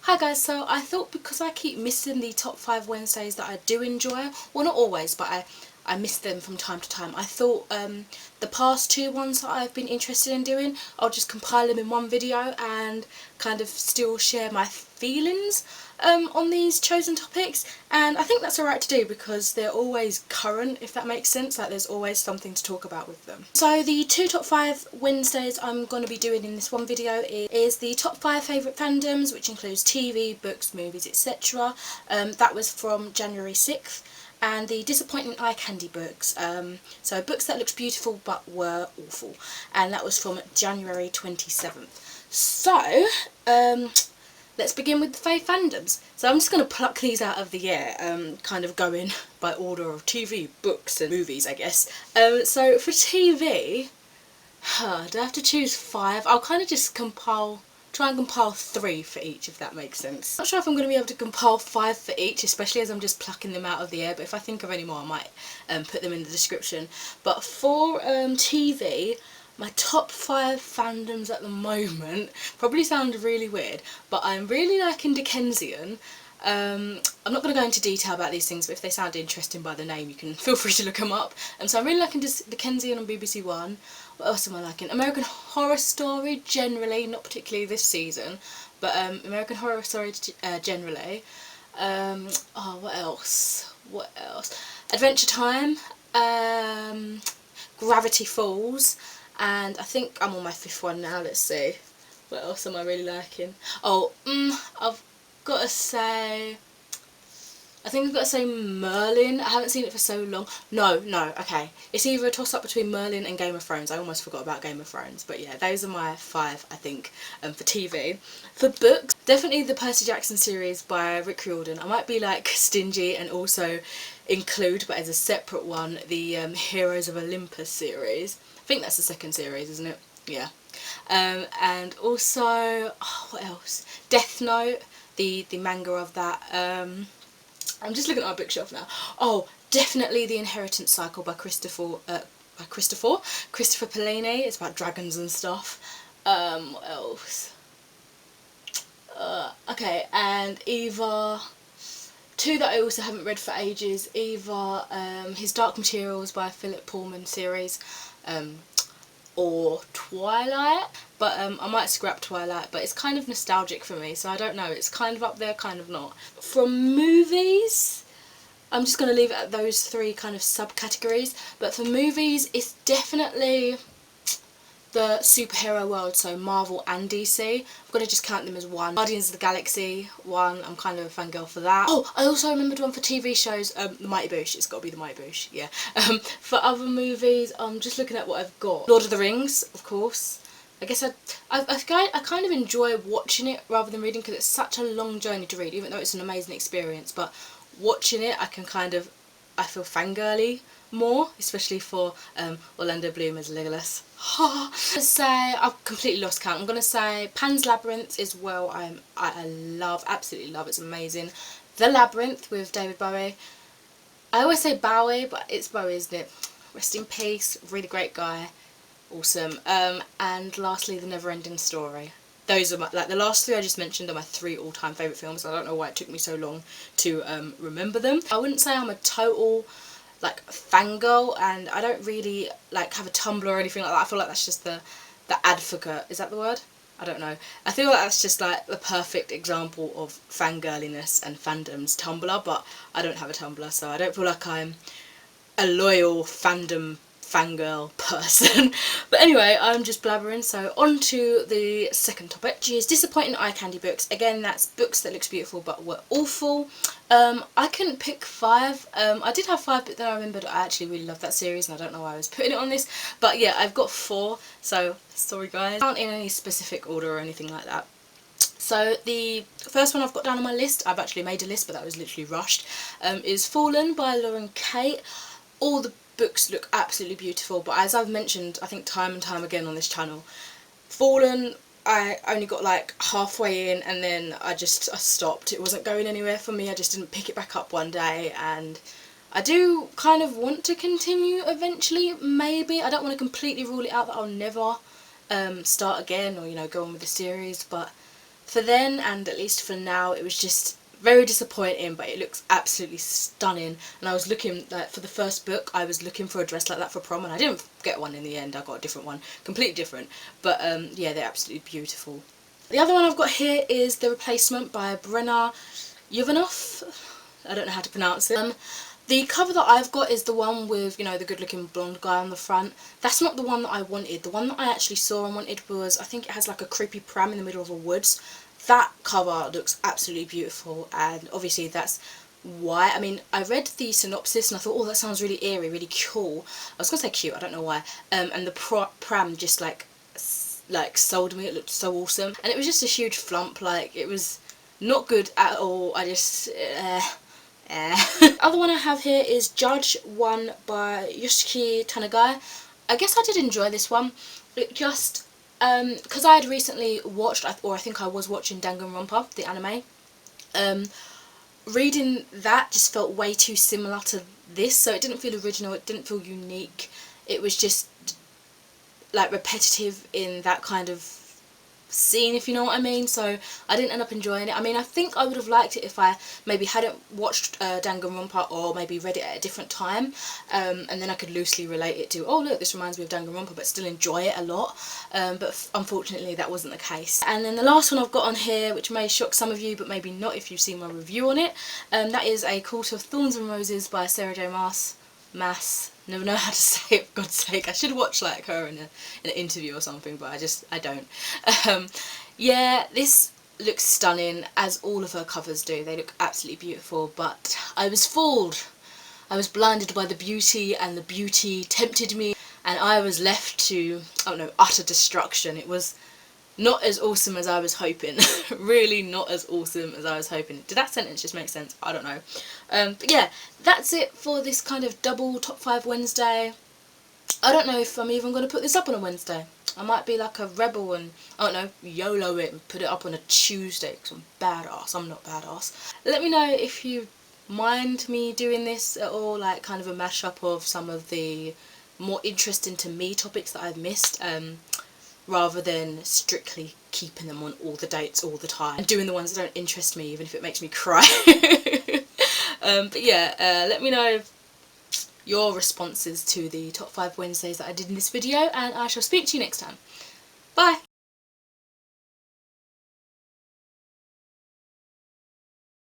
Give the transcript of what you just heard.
Hi guys, so I thought because I keep missing the top 5 Wednesdays that I do enjoy, well not always, but I miss them from time to time, I thought the past 2 ones that I've been interested in doing, I'll just compile them in one video and kind of still share my feelings on these chosen topics, and I think that's alright to do because they're always current, if that makes sense, like there's always something to talk about with them. So the 2 top 5 Wednesdays I'm going to be doing in this one video is the top 5 favourite fandoms, which includes TV, books, movies, etc. That was from January 6th. And the disappointing eye candy books, so books that looked beautiful but were awful, and that was from January 27th. So, let's begin with the Fav Fandoms. So I'm just going to pluck these out of the air, kind of going by order of TV, books and movies, I guess. So for TV, do I have to choose 5? I'll kind of just try and compile 3 for each, if that makes sense. Not sure if I'm going to be able to compile 5 for each, especially as I'm just plucking them out of the air, but if I think of any more I might put them in the description. But for TV, my top 5 fandoms at the moment probably sound really weird, but I'm really liking Dickensian. I'm not going to go into detail about these things, but if they sound interesting by the name you can feel free to look them up. So I'm really liking Dickensian on BBC One. What else am I liking? American Horror Story generally, not particularly this season, but American Horror Story generally. Oh, what else? What else? Adventure Time, Gravity Falls, and I think I'm on my 5th one now. Let's see. What else am I really liking? Oh, I've got to say, I think I've got to say Merlin. I haven't seen it for so long. No, okay. It's either a toss-up between Merlin and Game of Thrones. I almost forgot about Game of Thrones. But yeah, those are my 5, I think, for TV. For books, definitely the Percy Jackson series by Rick Riordan. I might be like stingy and also include, but as a separate one, the Heroes of Olympus series. I think that's the 2nd series, isn't it? Yeah. And also, oh, what else? Death Note, the manga of that. I'm just looking at my bookshelf now. Oh, definitely The Inheritance Cycle by Christopher Paolini. It's about dragons and stuff. What else? Okay, and either 2 that I also haven't read for ages, either his Dark Materials by Philip Pullman series, or Twilight, but I might scrap Twilight, but it's kind of nostalgic for me, so I don't know, it's kind of up there, kind of not. From movies, I'm just going to leave it at those 3 kind of subcategories, but for movies, it's definitely the superhero world, so Marvel and DC. I'm going to just count them as one. Guardians of the Galaxy, one, I'm kind of a fangirl for that. Oh, I also remembered one for TV shows, The Mighty Boosh, it's got to be The Mighty Boosh, yeah. For other movies, I'm just looking at what I've got. Lord of the Rings, of course. I guess I kind of enjoy watching it rather than reading because it's such a long journey to read, even though it's an amazing experience, but watching it I can kind of, I feel fangirly more, especially for Orlando Bloom as Legolas. I'm going to say, I've completely lost count, I'm going to say Pan's Labyrinth is well, I love, absolutely love, it's amazing. The Labyrinth with David Bowie. I always say Bowie, but it's Bowie, isn't it? Rest in peace, really great guy, awesome. And lastly, The Neverending Story. Those are my, like the last 3 I just mentioned are my 3 all-time favourite films. I don't know why it took me so long to remember them. I wouldn't say I'm a total like fangirl, and I don't really like have a Tumblr or anything like that. I feel like that's just the advocate, is that the word? I don't know. I feel like that's just like the perfect example of fangirliness and fandoms, Tumblr, but I don't have a Tumblr, so I don't feel like I'm a loyal fandom fangirl person. But anyway, I'm just blabbering, so on to the 2nd topic, which is disappointing eye candy books. Again, that's books that looks beautiful but were awful. I couldn't pick 5. I did have 5, but then I remembered I actually really love that series and I don't know why I was putting it on this, but yeah, I've got 4, so sorry guys. Aren't in any specific order or anything like that. So the first one I've got down on my list, I've actually made a list but that was literally rushed, is Fallen by Lauren Kate. All the books look absolutely beautiful, but as I've mentioned I think time and time again on this channel, Fallen, I only got like halfway in and then I stopped. It wasn't going anywhere for me, I just didn't pick it back up one day, and I do kind of want to continue eventually, maybe. I don't want to completely rule it out that I'll never start again or, you know, go on with the series, but for then, and at least for now, it was just very disappointing, but it looks absolutely stunning. And I was looking, like, for the first book, I was looking for a dress like that for prom, and I didn't get one in the end. I got a different one, completely different. But yeah, they're absolutely beautiful. The other one I've got here is The Replacement by Brenna Yovanov. I don't know how to pronounce it. The cover that I've got is the one with, you know, the good looking blonde guy on the front. That's not the one that I wanted. The one that I actually saw and wanted was, I think it has like a creepy pram in the middle of a woods. That cover looks absolutely beautiful, and obviously that's why. I mean, I read the synopsis and I thought, oh, that sounds really eerie, really cool. I was going to say cute, I don't know why. And the pram just like sold me. It looked so awesome. And it was just a huge flump, like, it was not good at all. I just... The other one I have here is Judge 1 by Yoshiki Tanagai. I guess I did enjoy this one. It just, because I had recently watched, or I think I was watching Danganronpa, the anime. Reading that just felt way too similar to this, so it didn't feel original, it didn't feel unique. It was just, like, repetitive in that kind of scene, if you know what I mean, so I didn't end up enjoying it. I mean, I think I would have liked it if I maybe hadn't watched Danganronpa, or maybe read it at a different time, and then I could loosely relate it to, oh look, this reminds me of Danganronpa, but still enjoy it a lot, but unfortunately that wasn't the case. And then the last one I've got on here, which may shock some of you, but maybe not if you've seen my review on it, that is A Court of Thorns and Roses by Sarah J Maas. Never know how to say it, for God's sake. I should watch, like, her in an interview or something, but I don't. Yeah, this looks stunning, as all of her covers do. They look absolutely beautiful, but I was fooled. I was blinded by the beauty, and the beauty tempted me, and I was left to, oh no, utter destruction. It was not as awesome as I was hoping. Really not as awesome as I was hoping. Did that sentence just make sense? I don't know. But yeah, that's it for this kind of double top 5 Wednesday. I don't know if I'm even going to put this up on a Wednesday. I might be like a rebel and, I don't know, YOLO it and put it up on a Tuesday, because I'm badass. I'm not badass. Let me know if you mind me doing this at all, like kind of a mashup of some of the more interesting to me topics that I've missed. Rather than strictly keeping them on all the dates all the time, and doing the ones that don't interest me, even if it makes me cry. But yeah, let me know your responses to the top 5 Wednesdays that I did in this video, and I shall speak to you next time. Bye!